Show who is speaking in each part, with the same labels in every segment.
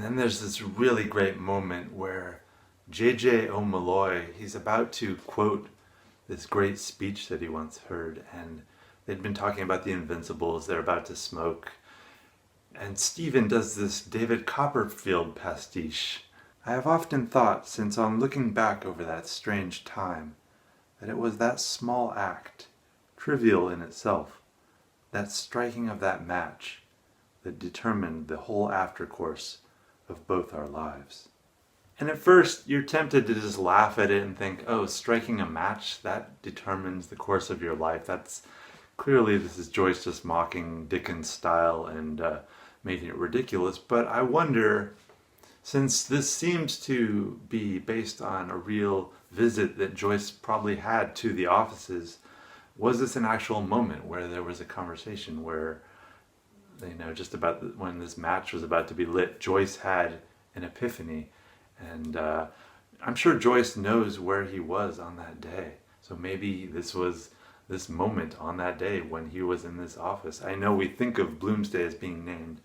Speaker 1: then there's this really great moment where J.J. O'Malloy, he's about to quote this great speech that he once heard, and they'd been talking about the Invincibles, they're about to smoke, and Stephen does this David Copperfield pastiche. I have often thought, since I'm looking back over that strange time, that it was that small act, trivial in itself, that striking of that match, that determined the whole aftercourse of both our lives. And at first, you're tempted to just laugh at it and think, oh, striking a match, that determines the course of your life. That's clearly, this is Joyce just mocking Dickens' style and making it ridiculous. But I wonder, since this seems to be based on a real visit that Joyce probably had to the offices, was this an actual moment where there was a conversation where, just about when this match was about to be lit, Joyce had an epiphany, and I'm sure Joyce knows where he was on that day. So maybe this was this moment on that day when he was in this office. I know we think of Bloomsday as being named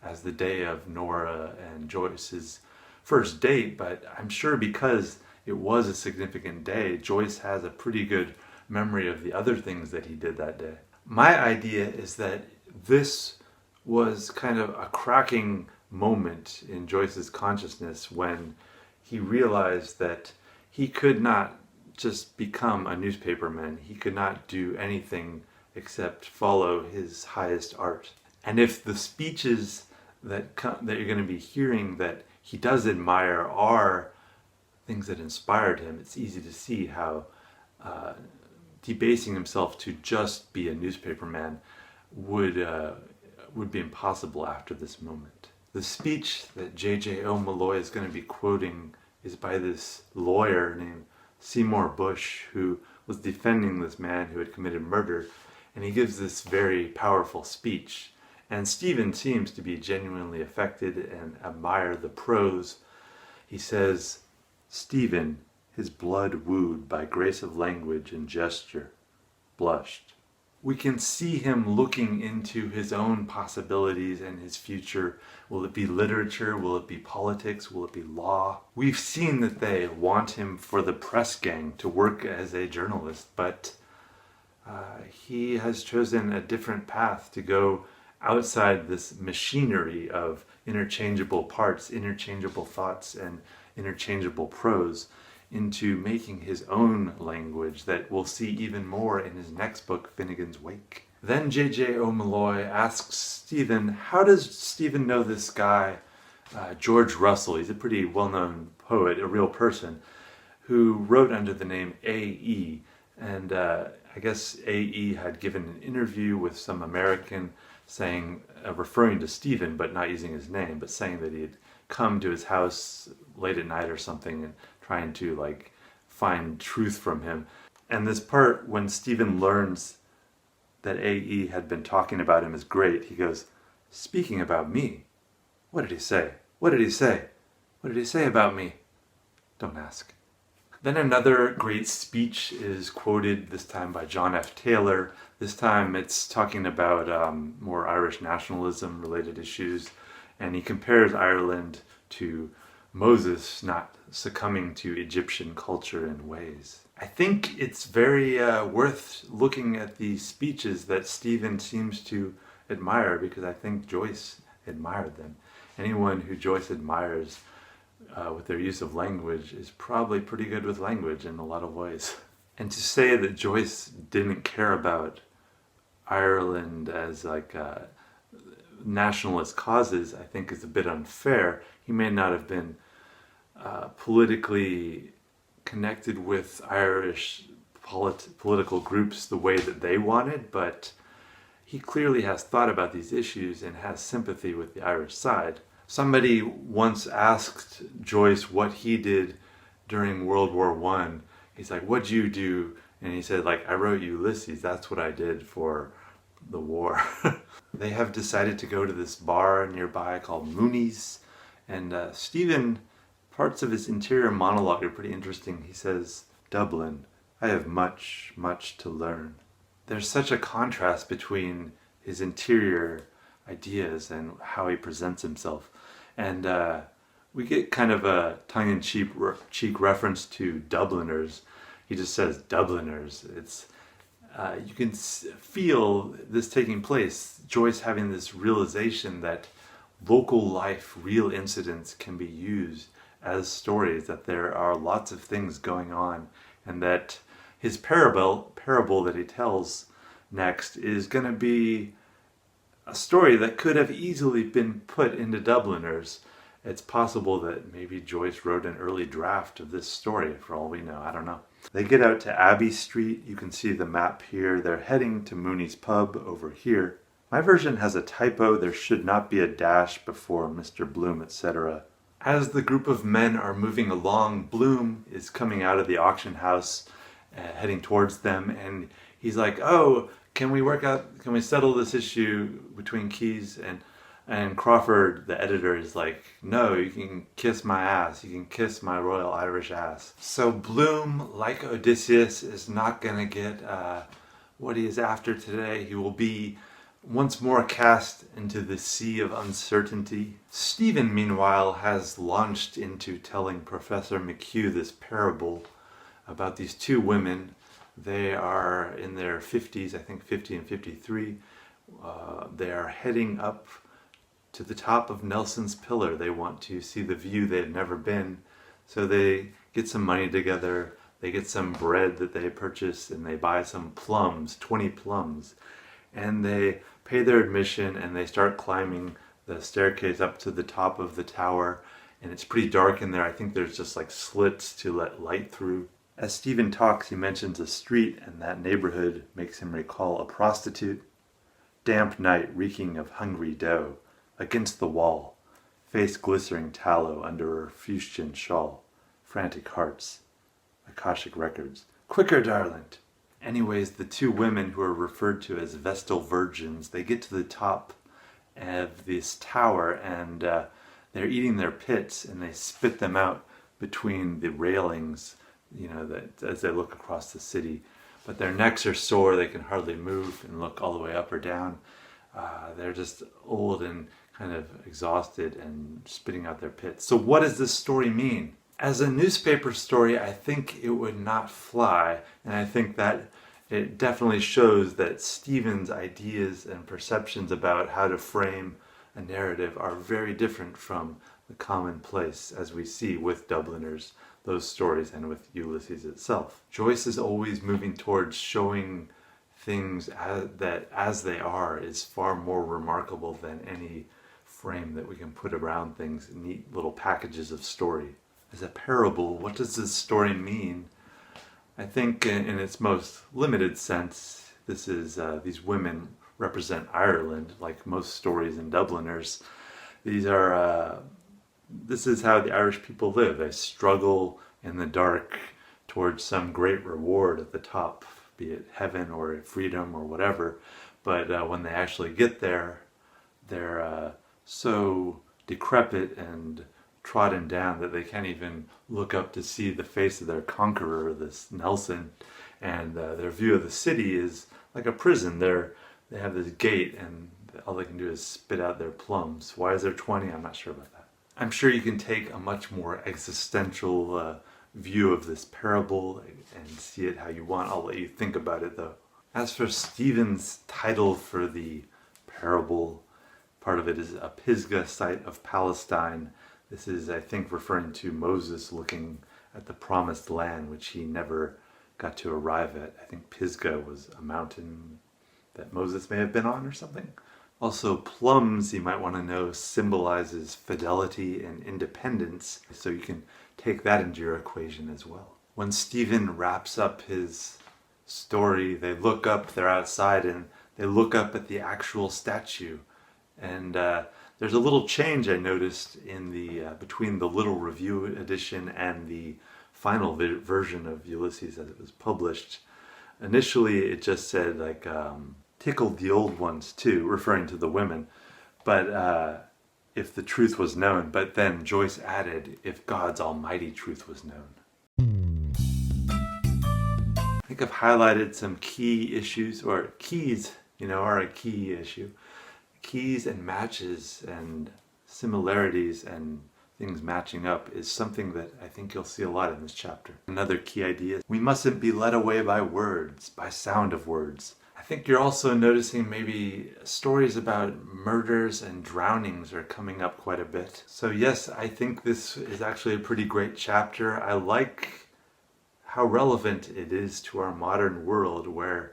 Speaker 1: as the day of Nora and Joyce's first date, but I'm sure because it was a significant day, Joyce has a pretty good memory of the other things that he did that day. My idea is that this was kind of a cracking moment in Joyce's consciousness when he realized that he could not just become a newspaperman. He could not do anything except follow his highest art. And if the speeches that you're going to be hearing that he does admire are things that inspired him, it's easy to see how debasing himself to just be a newspaperman would be impossible after this moment. The speech that J.J. O'Malloy is going to be quoting is by this lawyer named Seymour Bush, who was defending this man who had committed murder, and he gives this very powerful speech. And Stephen seems to be genuinely affected and admire the prose. He says, Stephen, his blood wooed by grace of language and gesture, blushed. We can see him looking into his own possibilities and his future. Will it be literature? Will it be politics? Will it be law? We've seen that they want him for the press gang to work as a journalist, but he has chosen a different path to go outside this machinery of interchangeable parts, interchangeable thoughts, and interchangeable prose into making his own language that we'll see even more in his next book, Finnegan's Wake. Then J.J. O'Malloy asks Stephen, how does Stephen know this guy, George Russell? He's a pretty well-known poet, a real person, who wrote under the name A.E. And I guess A.E. had given an interview with some American saying, referring to Stephen, but not using his name, but saying that he had come to his house late at night or something and trying to find truth from him. And this part, when Stephen learns that A.E. had been talking about him, is great. He goes, speaking about me? What did he say? What did he say? What did he say about me? Don't ask. Then another great speech is quoted, this time by John F. Taylor. This time it's talking about more Irish nationalism related issues. And he compares Ireland to Moses not succumbing to Egyptian culture and ways. I think it's very worth looking at these speeches that Stephen seems to admire, because I think Joyce admired them. Anyone who Joyce admires with their use of language is probably pretty good with language in a lot of ways. And to say that Joyce didn't care about Ireland as nationalist causes, I think is a bit unfair. He may not have been politically connected with Irish political groups the way that they wanted, but he clearly has thought about these issues and has sympathy with the Irish side. Somebody once asked Joyce what he did during World War I. He's like, what'd you do? And he said, I wrote Ulysses. That's what I did for the war. They have decided to go to this bar nearby called Mooney's. And Stephen, parts of his interior monologue are pretty interesting. He says, Dublin, I have much, much to learn. There's such a contrast between his interior ideas and how he presents himself. And we get kind of a tongue-in-cheek reference to Dubliners. He just says Dubliners. It's you can feel this taking place. Joyce having this realization that local life, real incidents can be used as stories, that there are lots of things going on, and that his parable that he tells next is going to be a story that could have easily been put into Dubliners. It's possible that maybe Joyce wrote an early draft of this story, for all we know. I don't know. They get out to Abbey Street. You can see the map here. They're heading to Mooney's Pub over here. My version has a typo. There should not be a dash before Mr. Bloom, etc. As the group of men are moving along, Bloom is coming out of the auction house, heading towards them, and he's like, "Oh, can we settle this issue between Keyes and Crawford?" The editor is like, "No, you can kiss my ass. You can kiss my Royal Irish ass." So Bloom, like Odysseus, is not going to get what he is after today. He will be once more cast into the sea of uncertainty. Stephen, meanwhile, has launched into telling Professor McHugh this parable about these two women. They are in their 50s, I think 50 and 53. They are heading up to the top of Nelson's Pillar. They want to see the view they've never been. So they get some money together, they get some bread that they purchase, and they buy some plums, 20 plums. And they pay their admission and they start climbing the staircase up to the top of the tower. And it's pretty dark in there. I think there's just like slits to let light through. As Stephen talks, he mentions a street, and that neighborhood makes him recall a prostitute. Damp night reeking of hungry dough. Against the wall, face glistering tallow under her fustian shawl. Frantic hearts. Akashic records. Quicker, darling! Anyways, the two women who are referred to as Vestal Virgins, they get to the top of this tower, and they're eating their pits, and they spit them out between the railings, as they look across the city. But their necks are sore, they can hardly move and look all the way up or down. They're just old and kind of exhausted and spitting out their pits. So what does this story mean? As a newspaper story, I think it would not fly, and I think that it definitely shows that Stephen's ideas and perceptions about how to frame a narrative are very different from the commonplace as we see with Dubliners, those stories, and with Ulysses itself. Joyce is always moving towards showing things as they are is far more remarkable than any frame that we can put around things, neat little packages of story. As a parable, what does this story mean? I think in its most limited sense, this is these women represent Ireland, like most stories in Dubliners. This is how the Irish people live. They struggle in the dark towards some great reward at the top, be it heaven or freedom or whatever. But when they actually get there, they're so decrepit and trodden down that they can't even look up to see the face of their conqueror, this Nelson. And their view of the city is like a prison. They have this gate, and all they can do is spit out their plums. Why is there 20? I'm not sure about that. I'm sure you can take a much more existential view of this parable and see it how you want. I'll let you think about it, though. As for Stephen's title for the parable, part of it is a Pisgah site of Palestine. This is, I think, referring to Moses looking at the promised land, which he never got to arrive at. I think Pisgah was a mountain that Moses may have been on or something. Also, plums, you might want to know, symbolizes fidelity and independence, so you can take that into your equation as well. When Stephen wraps up his story, they look up, they're outside, and they look up at the actual statue. And there's a little change I noticed in the between the Little Review edition and the final version of Ulysses as it was published. Initially, it just said, like, tickled the old ones too, referring to the women, but if the truth was known. But then Joyce added, if God's almighty truth was known. I think I've highlighted some key issues, or keys, are a key issue. Keys and matches and similarities and things matching up is something that I think you'll see a lot in this chapter. Another key idea: we mustn't be led away by words, by sound of words. I think you're also noticing maybe stories about murders and drownings are coming up quite a bit. So yes, I think this is actually a pretty great chapter. I like how relevant it is to our modern world, where,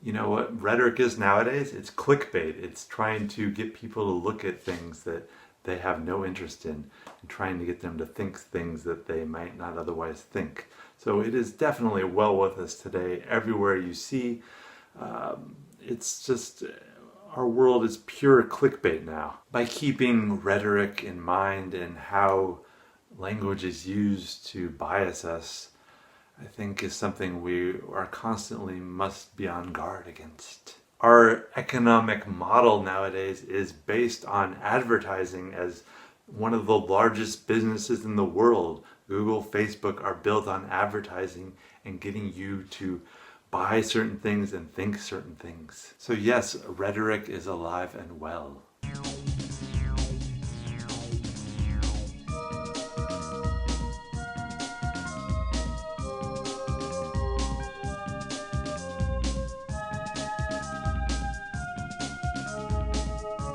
Speaker 1: you know what rhetoric is nowadays? It's clickbait. It's trying to get people to look at things that they have no interest in, and trying to get them to think things that they might not otherwise think. So it is definitely well with us today. Everywhere you see, it's just, our world is pure clickbait now. By keeping rhetoric in mind and how language is used to bias us, I think is something we are constantly must be on guard against. Our economic model nowadays is based on advertising as one of the largest businesses in the world. Google, Facebook are built on advertising and getting you to buy certain things and think certain things. So yes, rhetoric is alive and well.